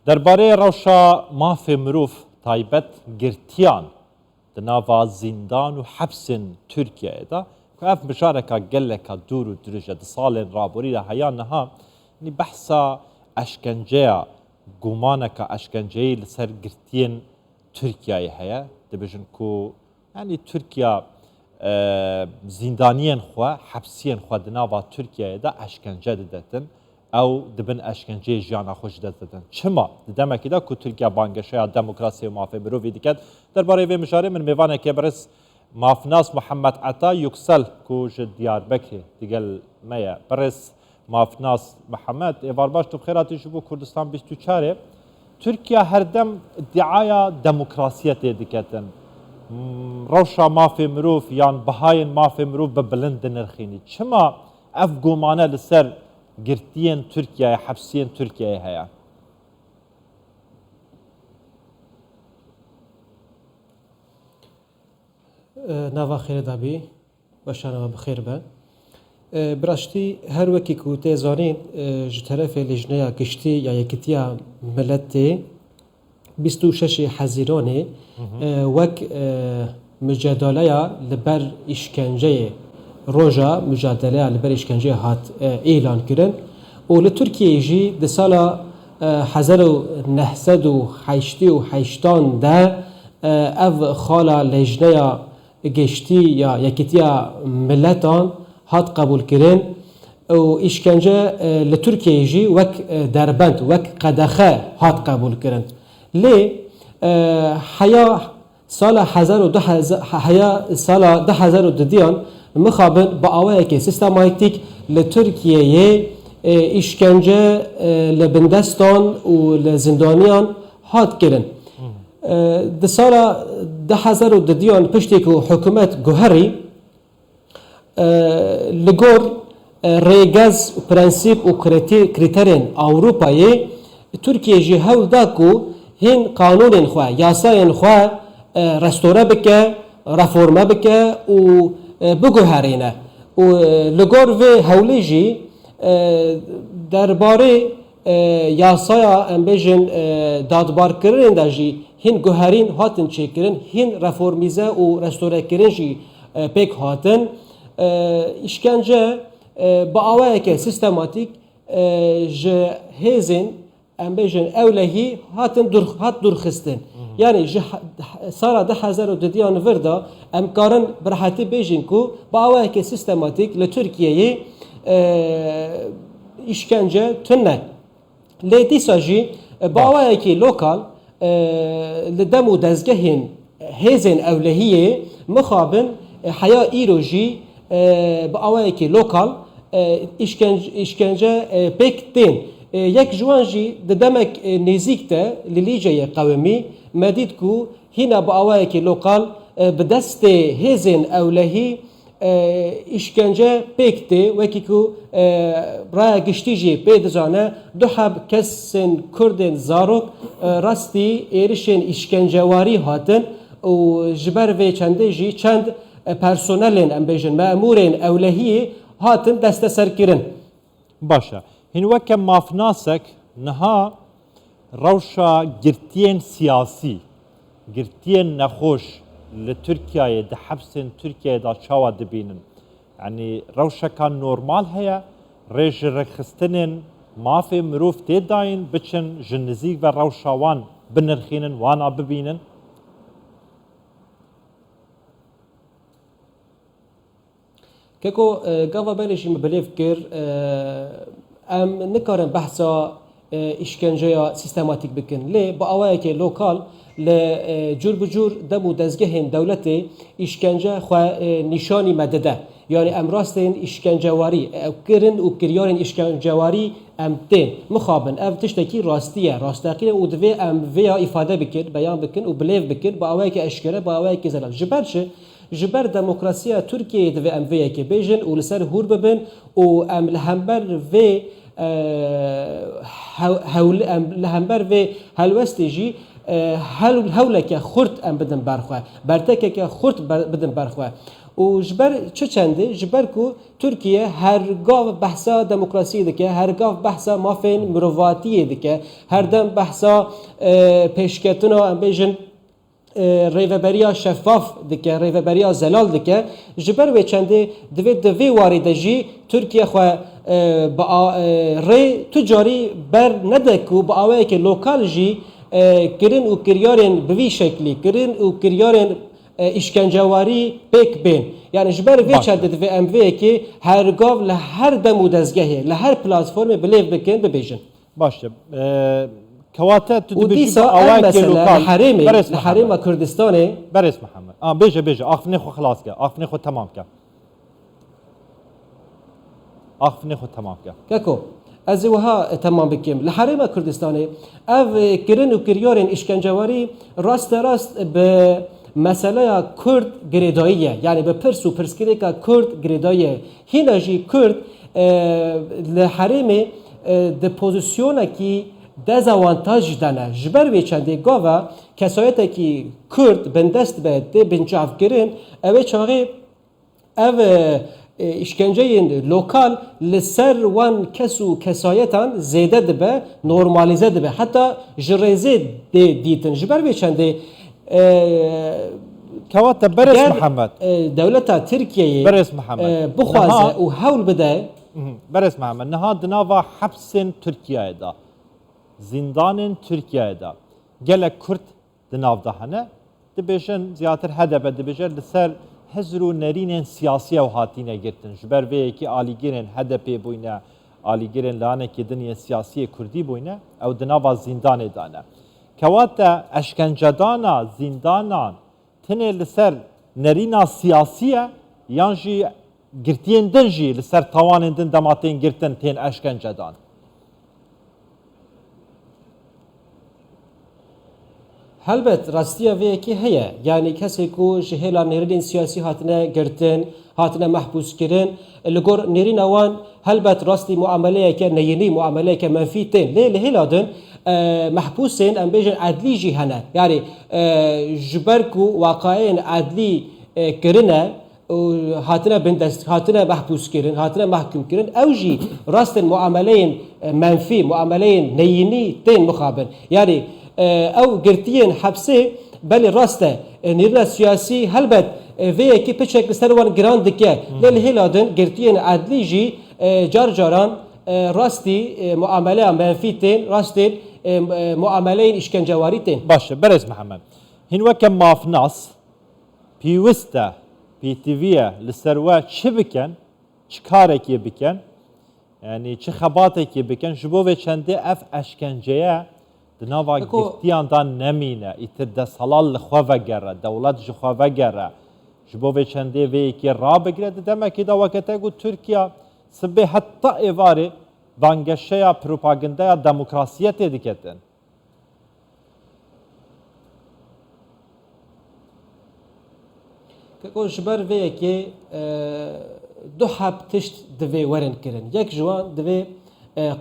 درباره روشا مافی مروف تایبت گرتیان دناوا زندان و حبس ترکیه دا که اف مشارکه گلکه دور و درجه سال رابوری را حیان نها نی بحثا اشکنجه گمانکه اشکنجه لسر گرتین ترکیه هیا دبجن کو یعنی ترکیه زندانیان خوا حبسیان خوا دناوا ترکیه دا اشکنجه دادن او دبن اشکنجه جانا خوش دادن چما دمه که دا کو ترکیه بانگشه دموکراسی و مافی مروفی دیکد درباره وی مشاره من میوانه که برس مافناس محمد عطا یکسل کو دیار بکری دیگل میا برس مافناس محمد ایوار باش تو بخیراتی شبو کردستان 24 ترکیه هر دم ادعای دموکراسیت دیکتن روشا مافی مروف یان بهاین مافی مروف به بلند نرخینی چما اف گومانه لسر گرتین ترکیه حبسین ترکیه هیا نوا خیر دابی باشان بخیر به براشتی هر وکی کو تزارین ج طرف لجنه کشتی یا یکتیا ملت 26 حزیران وک مجادله لبر اشکنجه روجا مجادله لبر اشکنجه هات اعلان کردن و لترکیه جی ده سال 1988 ده اف خالا لجنه گشتی یا یکتیا ملتان هات قبول کردن و اشکنجه لترکیه جی وک دربند وک قدخه هات قبول کردن لی حیا سال 2010 مخابن با آوائه که سیستماتیک لترکیه اشکنجه لبندستان و لزندانیان هات کردن ده سال 2010 پشتی که حکومت گوهری لگور ریگز پرنسیپ و کریترین اوروپایی ترکیه جی هول دا کو هین قانون خواه یاساین خواه رستوره بکه رفورمه بکه و بگوهرینه و لگور و هولی جی درباره یاسایا امبیجن دادبار کرن دا جی هین گوهرین هاتن چه کرن هین رفورمیزه و رستوره کرن جی پیک هاتن işkence bağlayıcı sistematik jehezin embejin evlehi hatın durxistin. Yani sara 2010 verda emkarın berhati bejin ku bağlayıcı sistematik le Türkiye'yi işkence tünne. Le disaji bağlayıcı lokal le demu dezgehin hezin evlehiye mukhabın haya iroji با آوایی که لوکال اشکنجه پک دین یک جوانجی دمک نزیکته لیجه قومی مدید کو هینا با آوایی که لوکال به دست هزین اولهی اشکنجه پک دی وکی کو برای گشتیجی پیدزانه دو حب کسن کردن زاروک راستی ایرشن اشکنجه واری هاتن و جبر و چنده جی چند personelin embejin memurên ewlehiyê hatin desteserkirin. Başa. Hin weke mafnasek niha rewşa girtiyên siyasî, girtiyên nexweş li Tirkiyeyê di hebsên Tirkiyeyê da çawa dibînin. Yani rewşeka normal heye rê ji rêxistinên mafê mirov tê dayîn biçin ji nizîk ve rewşa wan binirxînin wana bibînin. كيكو قاوا بالشي مبليف كير ام نكارن بحثا اشكنجيا سيستماتيك بكن لي باوايكي لوكال ل جور بجور دمو دزگهن دولتي اشكنجه خو نشاني مدده يعني ام راستين اشكنجواري او كرن او كريارن اشكنجواري ام تين مخابن اف تشتكي راستيه راستاقين او دفي ام فيا افاده بكن بيان بكن او بليف بكن باوايكي اشكره باوايكي زلال جبرشه جبر دموکراسیا ترکیه و ام وی که بیجن و لسر هور ببن و ام لهمبر و لهمبر و هلوستیجی هولک خورد ام بدن برخواه برتک که خورد بدن برخواه و جبر چه چنده جبر کو ترکیه هرگاه بحثا دموکراسی دکه هرگاه بحثا مافین مروواتی دکه هر دم بحثا پیشکتنا ام بیژن ریوبریا شفاف دکه ریوبریا زلال دکه جبر و چنده دوی وارد جی ترکیه خو با ری تجاری بر ندکو با اوه که لوکال جی کرن و کریارن بوی شکلی کرن و کریارن işkencewari pek ben. Yani jber ve çadet ve MV ki her gav le her demo dezgahı le her platformu bilev bikin bibêjin. Başta. Kewate tu û dibêjî dîsa bu ev awayekê mesele lokal. li herêma Kurdistanê Beres Muhammed. Bêje. Axfinê xwe xilas ke. Axfinê xwe temam ke. Axfinê xwe temam ke. keko ez ê wiha temam bikim. Li herêma Kurdistanê ev kirin û kiryarên işkencewarî rast bi meseleya Kurd girêdayî ye. Yani bi pirs û pirskirêka Kurd girêdayî ye. Hîna jî Kurd li herêmê di pozisyonekî dezavantaj dane. Ji ber vê çendê gava kesayetekî Kurd bindest be tê bincavkirin ev ê çaxê ev işkenceyên lokal li ser wan kes û kesayetan zêde dibe, normalize dibe. Heta ji rêzê dê dîtin. Ji ber vê çendê Kewate Beres Muhammed. Dewleta Tirkiyeyê Beres Muhammed. bixwaze û hewl bide Beres Muhammed. Niha di nava hepsên Tirkiyeyê de zindanên Tirkiyeyê de gelek Kurd di nav de hene dibêjin ziyatir hedebe dibêje li ser hezr û nerînên siyasî ew hatîne girtin. Ji ber vê yekî alîgirên HDP bûyne, alîgirên lanekî diniyê siyasî Kurdî bûyne, ew di nava zindanê dane. Kewate eşkencedana zindanan tinê li ser nerîna siyasî ye yan jî girtiyên din jî li ser tawanên din dema tên girtin tên eşkencedan. helbet rastiya vê yekî heye. Yani kesê ku ji hêla nêrînên siyasî hatine girtin, hatine mehbûskirin, li gor nêrîna wan helbet rastî muameleyeke neyînî, muameleyeke menfî tên. Lê li hêla din mehbûsên em bêjin edlî jî hene. Yani ji ber ku waqayên edlî kirine hatine bindest, hatine mehbûskirin, hatine mehkûmkirin ew jî rastên muameleyên menfî, muameleyên neyînî tên mixabin. Yani ew girtiyên hepsê belê rast e nêrîna siyasî helbet vê yekî piçek li ser wan giran dike. Lê li hêla din girtiyên edlî jî car caran rastî muameleya menfî tên, rastên muameleyên işkencewarî tên. Başa Beres Muhammed. Hin weke mafnas pîwist e PTV'ye li ser we çi bikin, çi karekê bikin, yani çi xebatekê bikin ji bo vê çendê ev eşkenceye di nava girtiyan da nemîne, îtir deshelal li xwe vegere, dewlet ji xwe vegere. Ji bo vê çendê vê yekê rabigire di demekê de wekete got Tirkiye sibê heta êvarê bangeşeya propagandaya demokrasiye tê diketin. Keko ji ber vê yekê du heb tişt divê werin kirin. Yek ji wan divê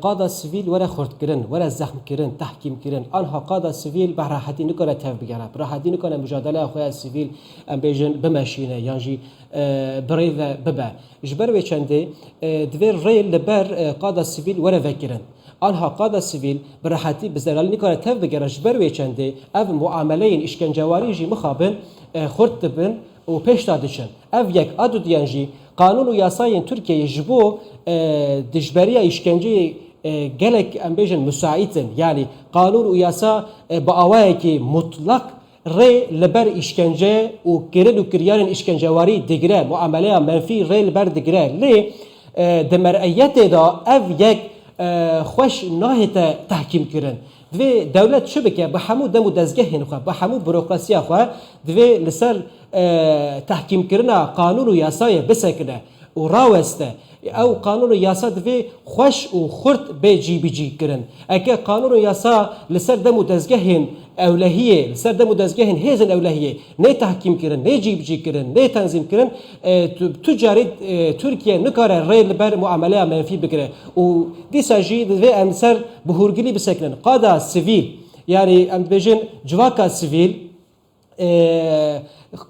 qada sivîl were xurtkirin, were zexmkirin, tehkîmkirin. Anha qada sivîl bi rahetî nikare tev bigere. Bi rahetî nikare mücadeleya xwe ya sivîl em bêjin bimeşîne yan jî birêv ve bibe. Ji ber vê çendê divê rê li ber qada sivîl were vekirin. Anha qada sivîl bi rahetî bi zelalî nikare tev bigere. Ji ber vê çendê ev muameleyên işkencewarî jî mixabin xurt dibin û pêşta diçin. Ev yek adu diyan jî kanun û yasayên Tirkiyeyê ji bo dijberiya işkenceyê gelek em bêjin müsaitin. Yani kanun û yasa bi awayekî mutlak rê li ber işkence û kirin û kiryarên işkencewarî digire, muameleya menfî rê li ber digire. Lê di mer'iyetê da ev yek xweş nahête tehkîm kirin. Divê dewlet çi bike bi hemû dem û dezgehên xwe, bi hemû bürokrasiya xwe divê li ser tehkîmkirina kanun û yasayê bisekine û raweste. Ew kanun û yasa divê xweş û xurt bê cîbicî kirin. Eke kanun û yasa li ser dem û dezgehên ewlehiyê, li ser dem û dezgehên hêzên ewlehiyê nê tehkîm kirin, nê cîbicî kirin, nê tenzîm kirin, tu carî Tirkiye nikare rê li ber muameleya menfî bigire. û dîsa jî divê em ser bihûrgilî bisekinin. Qada sivîl yani em bêjin civaka sivîl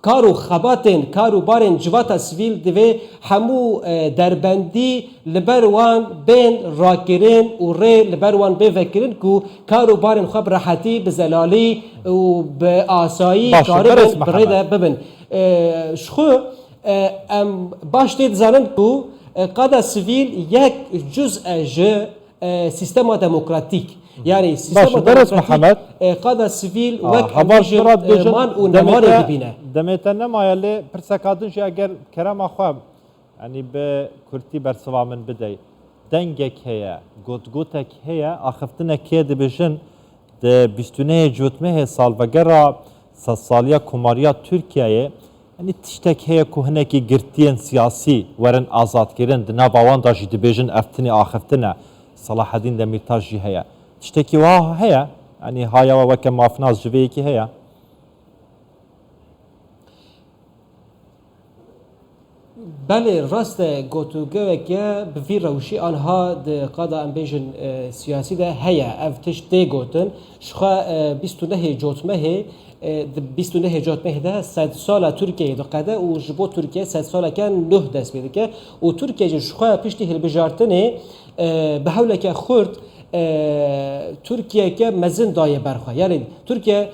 کار و خباتن کار و بارن جواتا سویل دوی همو دربندی لبروان بین راکرین و ری لبروان بفکرین کو کار و بارن خب راحتی بزلالی و به آسایی کاربن برده ببن شخو ام باش تید زنن کو قادا سویل یک جزء سیستم دموکراتیک يعني سيستم محمد قادا سيفيل وك مان ونمار دبينه دمتنا ما يلي برسكادن شي اگر كرم اخوام يعني بكرتي برسوا من بداي دنگك هيا گوتگوتك هيا اخفتنا كيد بجن د بيستونه جوتمه سال وگرا ساليا كوماريا تركيا يعني تشتك هيا كهنكي گرتين سياسي ورن آزاد كرن دنا باوان داجي دبيجن افتني اخفتنا صلاح الدين دميرتاج جي هيا تشتكي واه هيا يعني هايا وكم مافناز جويكي هيا بله راست گوتوگه که بفی روشی آنها د قادا امبیجن سیاسی ده هيا افتش دی گوتن شخا 29 جوتمه 29 جوتمه ده 100 سال ترکیه ده قادا و جبو ترکیه 100 سال کن 9 دست بیده که و ترکیه شخا پشتی هل بجارتنه به حول که خورد ترکیه که مزن دایه برخوا یعنی ترکیه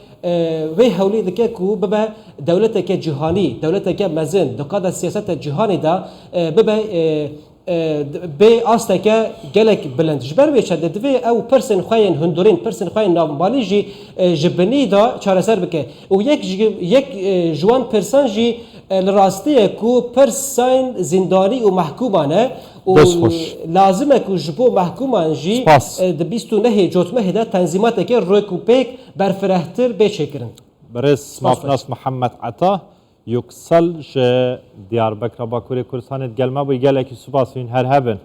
وی حولی دکه کو ببه دولت که جهانی دولت که مزن دقیقا سیاست جهانی دا ببه به آسته که گلک بلند جبر ویچه دوی او پرسن خواین هندورین پرسن خواین نامبالی جی جبنی دا چاره سر بکه و یک جوان پرسن جی لراستیه کو پرسن زندانی و محکومانه و لازمه که جبو محکومان جی د 29 جوتمه ده تنظیمات که روی کوپیک برفرهتر بچکرن برس مافناس محمد عطا يكسل ديار بكر باكوري كردستان gelme bu geleki subasın her hebben